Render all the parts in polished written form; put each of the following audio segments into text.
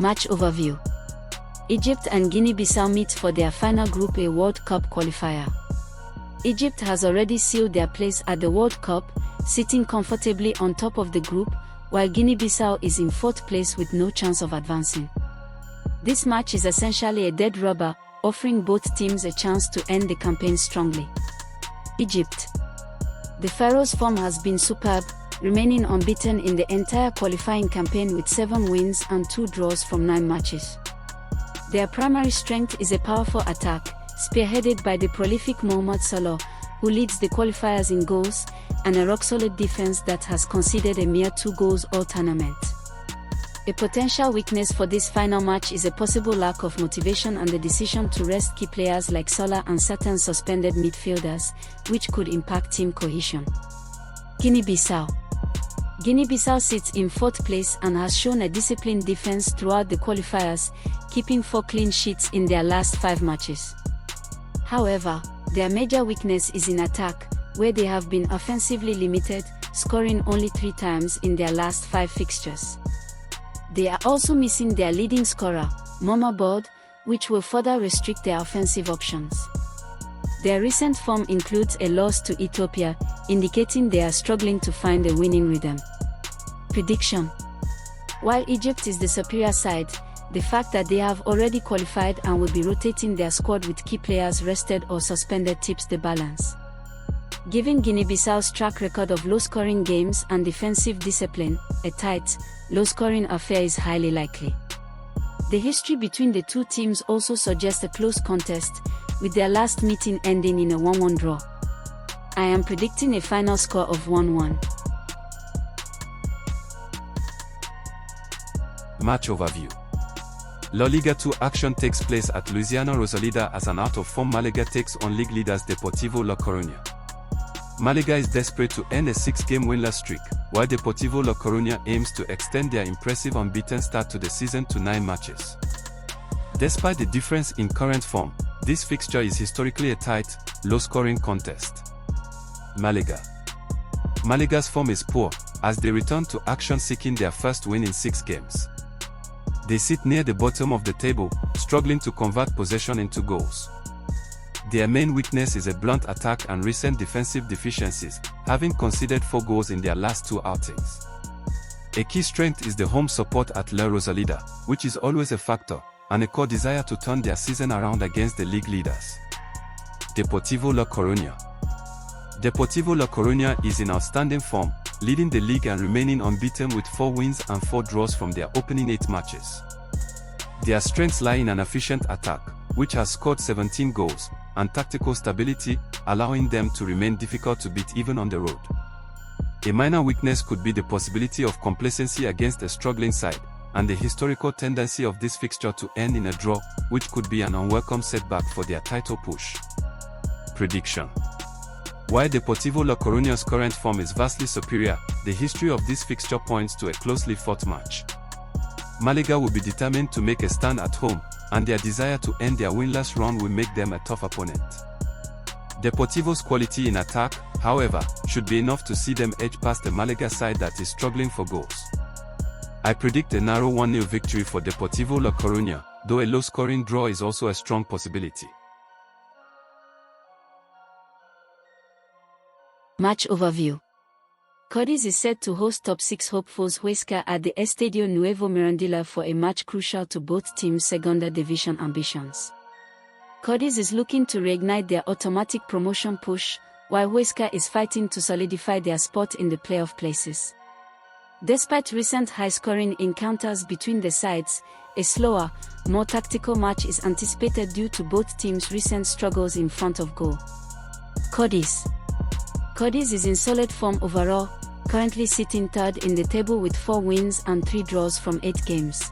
Match overview. Egypt and Guinea-Bissau meet for their final Group A World Cup qualifier. Egypt has already sealed their place at the World Cup, sitting comfortably on top of the group, while Guinea-Bissau is in fourth place with no chance of advancing. This match is essentially a dead rubber, offering both teams a chance to end the campaign strongly. Egypt. The Pharaohs' form has been superb, remaining unbeaten in the entire qualifying campaign with 7 wins and 2 draws from 9 matches. Their primary strength is a powerful attack, spearheaded by the prolific Mohamed Salah, who leads the qualifiers in goals, and a rock-solid defense that has conceded a mere 2 goals all tournament. A potential weakness for this final match is a possible lack of motivation and the decision to rest key players like Salah and certain suspended midfielders, which could impact team cohesion. Guinea-Bissau. Guinea-Bissau sits in fourth place and has shown a disciplined defense throughout the qualifiers, keeping 4 clean sheets in their last 5 matches. However, their major weakness is in attack, where they have been offensively limited, scoring only 3 times in their last 5 fixtures. They are also missing their leading scorer, Mohamed Salah, which will further restrict their offensive options. Their recent form includes a loss to Ethiopia, indicating they are struggling to find a winning rhythm. Prediction. While Egypt is the superior side, the fact that they have already qualified and will be rotating their squad with key players rested or suspended tips the balance. Given Guinea-Bissau's track record of low-scoring games and defensive discipline, a tight, low-scoring affair is highly likely. The history between the two teams also suggests a close contest, with their last meeting ending in a 1-1 draw. I am predicting a final score of 1-1. Match overview. La Liga 2 action takes place at Louisiana Rosaleda as an out-of-form Malaga takes on league leaders Deportivo La Coruña. Malaga is desperate to end a 6-game winless streak, while Deportivo La Coruña aims to extend their impressive unbeaten start to the season to 9 matches. Despite the difference in current form, this fixture is historically a tight, low-scoring contest. Malaga. Malaga's form is poor, as they return to action seeking their first win in 6 games. They sit near the bottom of the table, struggling to convert possession into goals. Their main weakness is a blunt attack and recent defensive deficiencies, having conceded 4 goals in their last 2 outings. A key strength is the home support at La Rosaleda, which is always a factor, and a core desire to turn their season around against the league leaders. Deportivo La Coruña. Deportivo La Coruña is in outstanding form, leading the league and remaining unbeaten with 4 wins and 4 draws from their opening 8 matches. Their strengths lie in an efficient attack, which has scored 17 goals, and tactical stability, allowing them to remain difficult to beat even on the road. A minor weakness could be the possibility of complacency against a struggling side, and the historical tendency of this fixture to end in a draw, which could be an unwelcome setback for their title push. Prediction. While Deportivo La Coruña's current form is vastly superior, the history of this fixture points to a closely fought match. Malaga will be determined to make a stand at home, and their desire to end their winless run will make them a tough opponent. Deportivo's quality in attack, however, should be enough to see them edge past the Malaga side that is struggling for goals. I predict a narrow 1-0 victory for Deportivo La Coruña, though a low-scoring draw is also a strong possibility. Match overview. Cadiz is set to host top 6 hopefuls Huesca at the Estadio Nuevo Mirandilla for a match crucial to both teams' Segunda Division ambitions. Cadiz is looking to reignite their automatic promotion push, while Huesca is fighting to solidify their spot in the playoff places. Despite recent high-scoring encounters between the sides, a slower, more tactical match is anticipated due to both teams' recent struggles in front of goal. Cadiz. Cadiz is in solid form overall, currently sitting third in the table with 4 wins and 3 draws from 8 games.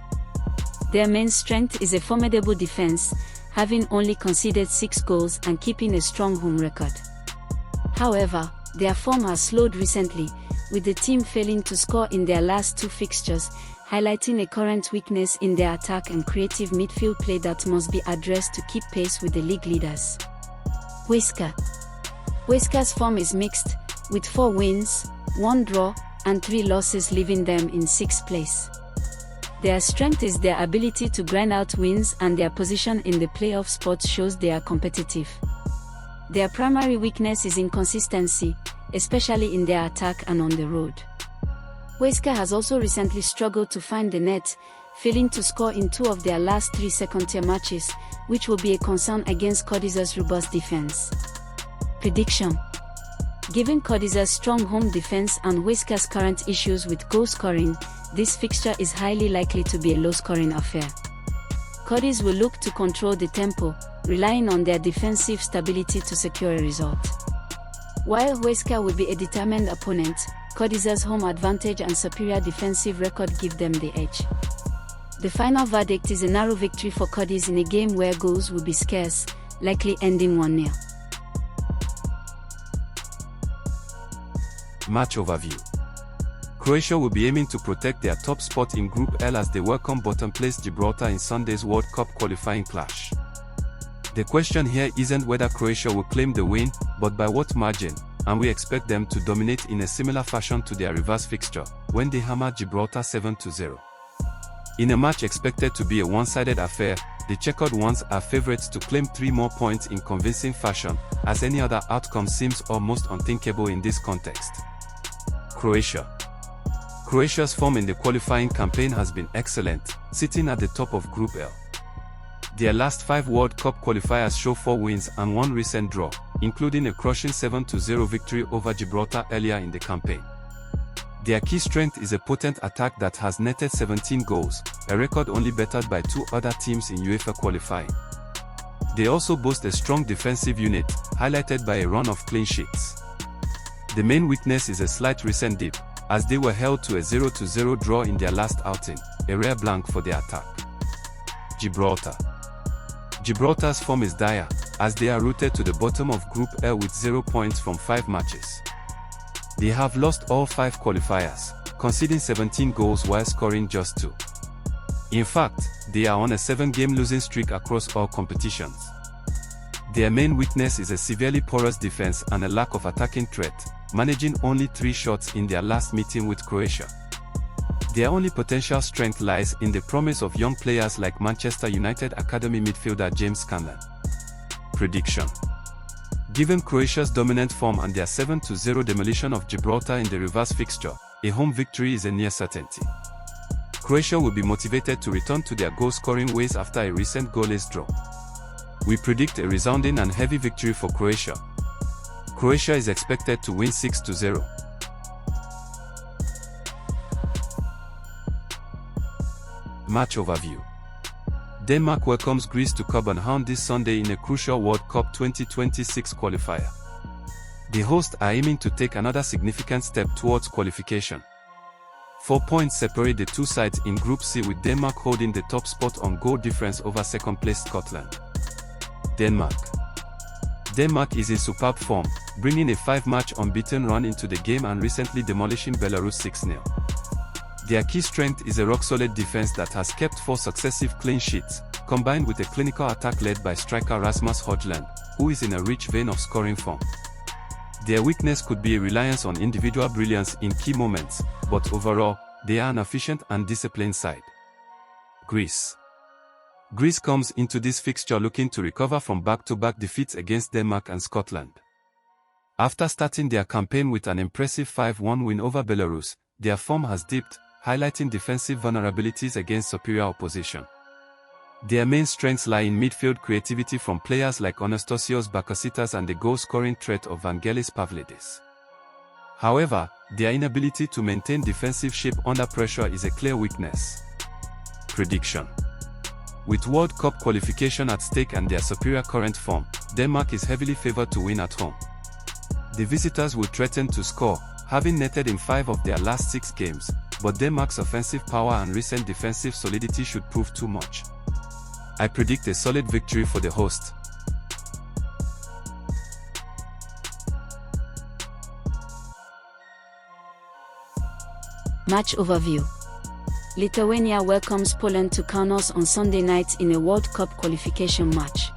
Their main strength is a formidable defense, having only conceded 6 goals and keeping a strong home record. However, their form has slowed recently, with the team failing to score in their last 2 fixtures, highlighting a current weakness in their attack and creative midfield play that must be addressed to keep pace with the league leaders. Huesca. Huesca's form is mixed, with 4 wins, 1 draw, and 3 losses leaving them in 6th place. Their strength is their ability to grind out wins, and their position in the playoff spot shows they are competitive. Their primary weakness is inconsistency, especially in their attack and on the road. Huesca has also recently struggled to find the net, failing to score in 2 of their last 3 second-tier matches, which will be a concern against Codizer's robust defense. Prediction: given Codizer's strong home defense and Huesca's current issues with goal scoring, this fixture is highly likely to be a low-scoring affair. Codiz will look to control the tempo, relying on their defensive stability to secure a result. While Huesca will be a determined opponent, Codizer's home advantage and superior defensive record give them the edge. The final verdict is a narrow victory for Codiz in a game where goals will be scarce, likely ending 1-0. Match overview. Croatia will be aiming to protect their top spot in Group L as they welcome bottom-placed Gibraltar in Sunday's World Cup qualifying clash. The question here isn't whether Croatia will claim the win, but by what margin, and we expect them to dominate in a similar fashion to their reverse fixture, when they hammered Gibraltar 7-0. In a match expected to be a one-sided affair, the checkered ones are favourites to claim 3 more points in convincing fashion, as any other outcome seems almost unthinkable in this context. Croatia's form in the qualifying campaign has been excellent, sitting at the top of Group L. Their last 5 World Cup qualifiers show 4 wins and 1 recent draw, including a crushing 7-0 victory over Gibraltar earlier in the campaign. Their key strength is a potent attack that has netted 17 goals, a record only bettered by 2 other teams in UEFA qualifying. They also boast a strong defensive unit, highlighted by a run of clean sheets. The main weakness is a slight recent dip, as they were held to a 0-0 draw in their last outing, a rare blank for their attack. Gibraltar's form is dire, as they are rooted to the bottom of Group L with 0 points from 5 matches. They have lost all 5 qualifiers, conceding 17 goals while scoring just 2. In fact, they are on a 7-game losing streak across all competitions. Their main weakness is a severely porous defense and a lack of attacking threat, managing only 3 shots in their last meeting with Croatia. Their only potential strength lies in the promise of young players like Manchester United academy midfielder James Scanlon. Prediction: given Croatia's dominant form and their 7-0 demolition of Gibraltar in the reverse fixture, a home victory is a near certainty. Croatia will be motivated to return to their goal-scoring ways after a recent goalless draw. We predict a resounding and heavy victory for Croatia. Croatia is expected to win 6-0. Match overview. Denmark welcomes Greece to Copenhagen this Sunday in a crucial World Cup 2026 qualifier. The hosts are aiming to take another significant step towards qualification. 4 points separate the 2 sides in Group C, with Denmark holding the top spot on goal difference over second-placed Scotland. Denmark is in superb form, bringing a 5-match unbeaten run into the game and recently demolishing Belarus 6-0. Their key strength is a rock-solid defense that has kept 4 successive clean sheets, combined with a clinical attack led by striker Rasmus Højlund, who is in a rich vein of scoring form. Their weakness could be a reliance on individual brilliance in key moments, but overall, they are an efficient and disciplined side. Greece comes into this fixture looking to recover from back-to-back defeats against Denmark and Scotland. After starting their campaign with an impressive 5-1 win over Belarus, their form has dipped, highlighting defensive vulnerabilities against superior opposition. Their main strengths lie in midfield creativity from players like Anastasios Bakasitas and the goal-scoring threat of Vangelis Pavlidis. However, their inability to maintain defensive shape under pressure is a clear weakness. Prediction: with World Cup qualification at stake and their superior current form, Denmark is heavily favored to win at home. The visitors will threaten to score, having netted in 5 of their last 6 games, but Denmark's offensive power and recent defensive solidity should prove too much. I predict a solid victory for the host. Match overview. Lithuania welcomes Poland to Kaunas on Sunday night in a World Cup qualification match.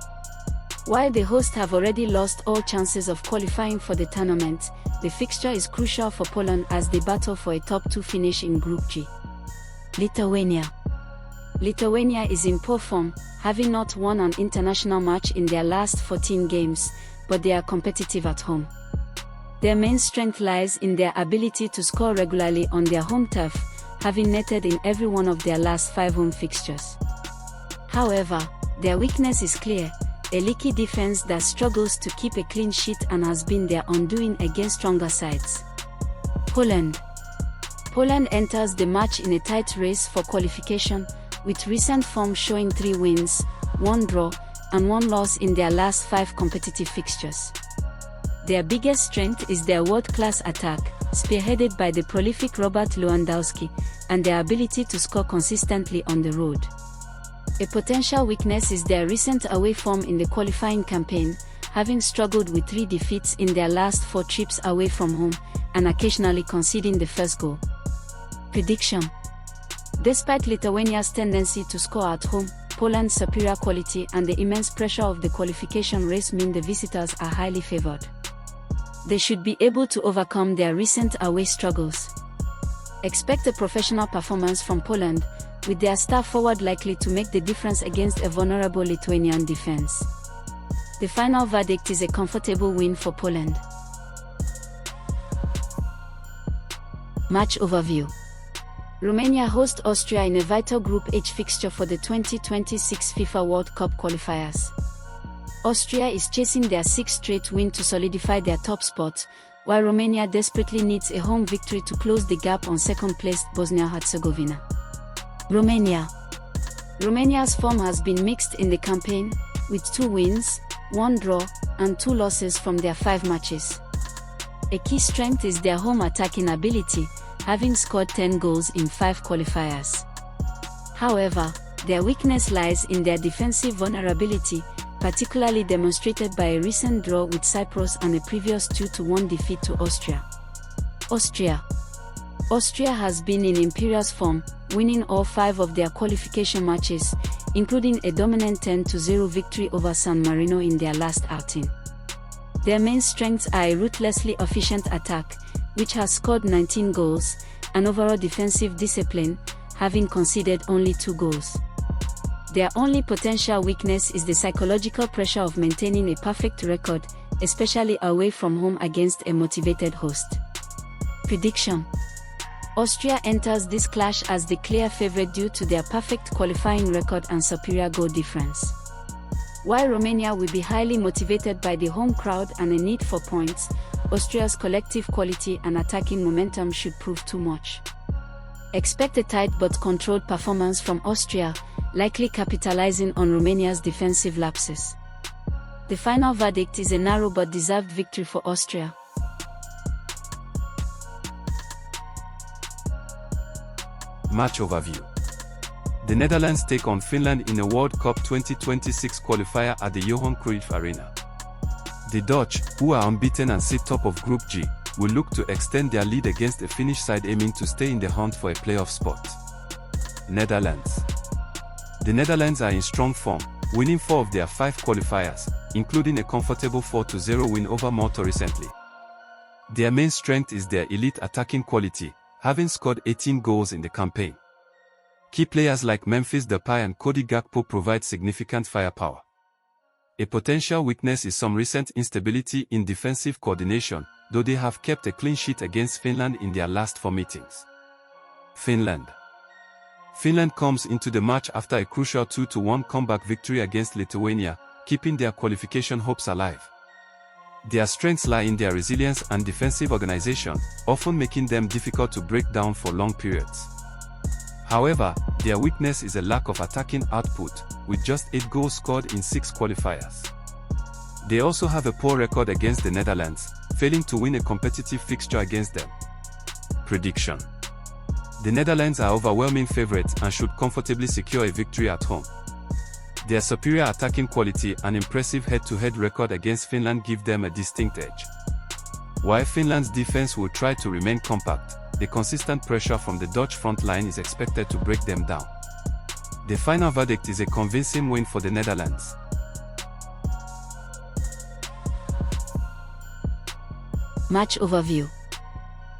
While the hosts have already lost all chances of qualifying for the tournament, the fixture is crucial for Poland as they battle for a top 2 finish in Group G. Lithuania. Lithuania is in poor form, having not won an international match in their last 14 games, but they are competitive at home. Their main strength lies in their ability to score regularly on their home turf, having netted in every one of their last 5 home fixtures. However, their weakness is clear: a leaky defense that struggles to keep a clean sheet and has been their undoing against stronger sides. Poland enters the match in a tight race for qualification, with recent form showing 3 wins, 1 draw, and 1 loss in their last 5 competitive fixtures. Their biggest strength is their world-class attack, spearheaded by the prolific Robert Lewandowski, and their ability to score consistently on the road. A potential weakness is their recent away form in the qualifying campaign, having struggled with 3 defeats in their last 4 trips away from home, and occasionally conceding the first goal. Prediction: despite Lithuania's tendency to score at home, Poland's superior quality and the immense pressure of the qualification race mean the visitors are highly favored. They should be able to overcome their recent away struggles. Expect a professional performance from Poland, with their star forward likely to make the difference against a vulnerable Lithuanian defense. The final verdict is a comfortable win for Poland. Match overview: Romania host Austria in a vital Group H fixture for the 2026 FIFA World Cup qualifiers. Austria is chasing their 6th straight win to solidify their top spot, while Romania desperately needs a home victory to close the gap on second-placed Bosnia-Herzegovina. Romania's form has been mixed in the campaign, with 2 wins, 1 draw, and 2 losses from their 5 matches. A key strength is their home attacking ability, having scored 10 goals in 5 qualifiers. However, their weakness lies in their defensive vulnerability, particularly demonstrated by a recent draw with Cyprus and a previous 2-1 defeat to Austria. Austria has been in imperious form, winning all 5 of their qualification matches, including a dominant 10-0 victory over San Marino in their last outing. Their main strengths are a ruthlessly efficient attack, which has scored 19 goals, and overall defensive discipline, having conceded only 2 goals. Their only potential weakness is the psychological pressure of maintaining a perfect record, especially away from home against a motivated host. Prediction: Austria enters this clash as the clear favorite due to their perfect qualifying record and superior goal difference. While Romania will be highly motivated by the home crowd and a need for points, Austria's collective quality and attacking momentum should prove too much. Expect a tight but controlled performance from Austria, likely capitalizing on Romania's defensive lapses. The final verdict is a narrow but deserved victory for Austria. Match overview: the Netherlands take on Finland in a World Cup 2026 qualifier at the Johan Cruyff Arena. The Dutch, who are unbeaten and sit top of Group G, will look to extend their lead against a Finnish side aiming to stay in the hunt for a playoff spot. Netherlands. The Netherlands are in strong form, winning 4 of their 5 qualifiers, including a comfortable 4-0 win over Malta recently. Their main strength is their elite attacking quality, having scored 18 goals in the campaign. Key players like Memphis Depay and Cody Gakpo provide significant firepower. A potential weakness is some recent instability in defensive coordination, though they have kept a clean sheet against Finland in their last 4 meetings. Finland comes into the match after a crucial 2-1 comeback victory against Lithuania, keeping their qualification hopes alive. Their strengths lie in their resilience and defensive organization, often making them difficult to break down for long periods. However, their weakness is a lack of attacking output, with just 8 goals scored in 6 qualifiers. They also have a poor record against the Netherlands, failing to win a competitive fixture against them. Prediction: the Netherlands are overwhelming favorites and should comfortably secure a victory at home. Their superior attacking quality and impressive head-to-head record against Finland give them a distinct edge. While Finland's defense will try to remain compact, the consistent pressure from the Dutch front line is expected to break them down. The final verdict is a convincing win for the Netherlands. Match overview: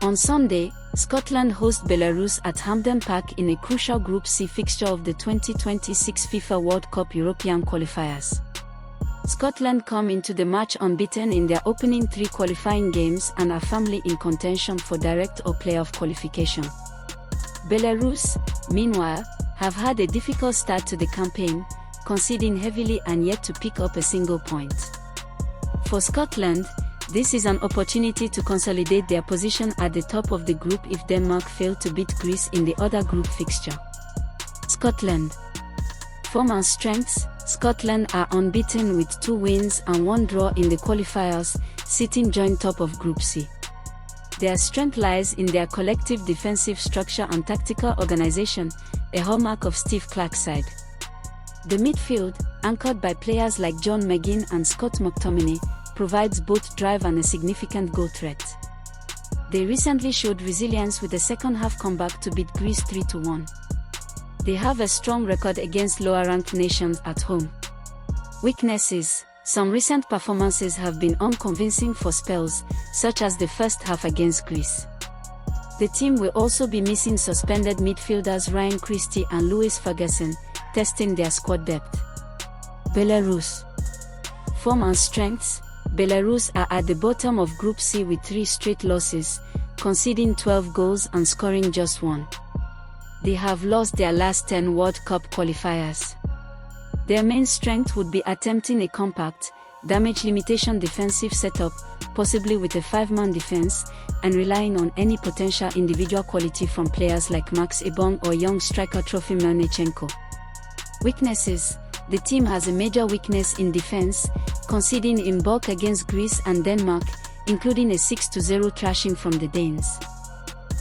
on Sunday, Scotland host Belarus at Hampden Park in a crucial Group C fixture of the 2026 FIFA World Cup European qualifiers. Scotland come into the match unbeaten in their opening 3 qualifying games and are firmly in contention for direct or playoff qualification. Belarus, meanwhile, have had a difficult start to the campaign, conceding heavily and yet to pick up a single point. For Scotland, this is an opportunity to consolidate their position at the top of the group if Denmark fail to beat Greece in the other group fixture. Scotland. Form and strengths. Scotland are unbeaten with 2 wins and 1 draw in the qualifiers, sitting joint top of Group C. Their strength lies in their collective defensive structure and tactical organization, a hallmark of Steve Clarke's side. The midfield, anchored by players like John McGinn and Scott McTominay, provides both drive and a significant goal threat. They recently showed resilience with a second-half comeback to beat Greece 3-1. They have a strong record against lower-ranked nations at home. Weaknesses. Some recent performances have been unconvincing for spells, such as the first half against Greece. The team will also be missing suspended midfielders Ryan Christie and Lewis Ferguson, testing their squad depth. Belarus. Form and strengths. Belarus are at the bottom of Group C with 3 straight losses, conceding 12 goals and scoring just 1. They have lost their last 10 World Cup qualifiers. Their main strength would be attempting a compact, damage limitation defensive setup, possibly with a 5-man defense, and relying on any potential individual quality from players like Max Ebong or young striker Trofim Melnichenko. Weaknesses. The team has a major weakness in defense, conceding in bulk against Greece and Denmark, including a 6-0 thrashing from the Danes.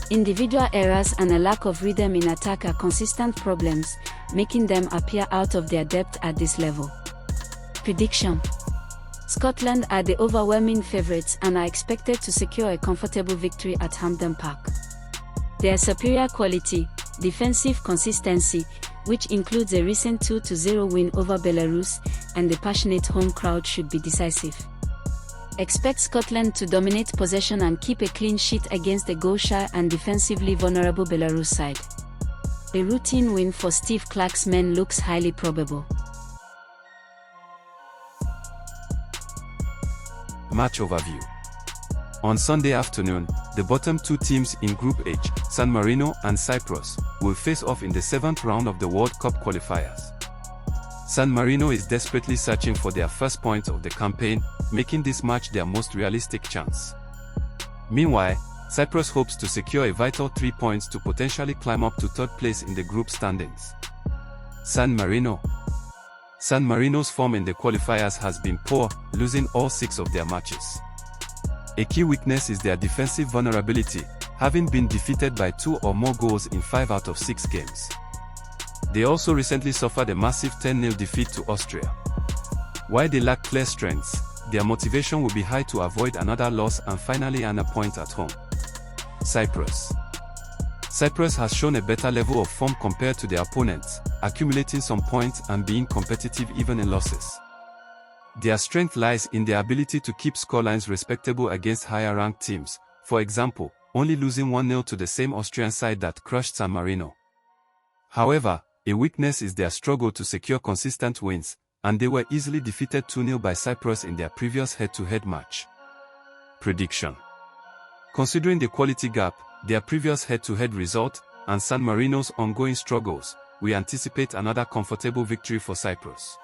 Individual errors and a lack of rhythm in attack are consistent problems, making them appear out of their depth at this level. Prediction. Scotland are the overwhelming favourites and are expected to secure a comfortable victory at Hampden Park. Their superior quality, defensive consistency, which includes a recent 2-0 win over Belarus, and the passionate home crowd should be decisive. Expect Scotland to dominate possession and keep a clean sheet against the goal-shy and defensively vulnerable Belarus side. A routine win for Steve Clarke's men looks highly probable. Match overview. On Sunday afternoon, the bottom 2 teams in Group H, San Marino and Cyprus, will face off in the 7th round of the World Cup qualifiers. San Marino is desperately searching for their first point of the campaign, making this match their most realistic chance. Meanwhile, Cyprus hopes to secure a vital 3 points to potentially climb up to 3rd place in the group standings. San Marino's form in the qualifiers has been poor, losing all 6 of their matches. A key weakness is their defensive vulnerability, having been defeated by 2 or more goals in 5 out of 6 games. They also recently suffered a massive 10-0 defeat to Austria. While they lack clear strengths, their motivation will be high to avoid another loss and finally earn a point at home. Cyprus has shown a better level of form compared to their opponents, accumulating some points and being competitive even in losses. Their strength lies in their ability to keep scorelines respectable against higher-ranked teams, for example, only losing 1-0 to the same Austrian side that crushed San Marino. However, a weakness is their struggle to secure consistent wins, and they were easily defeated 2-0 by Cyprus in their previous head-to-head match. Prediction. Considering the quality gap, their previous head-to-head result, and San Marino's ongoing struggles, we anticipate another comfortable victory for Cyprus.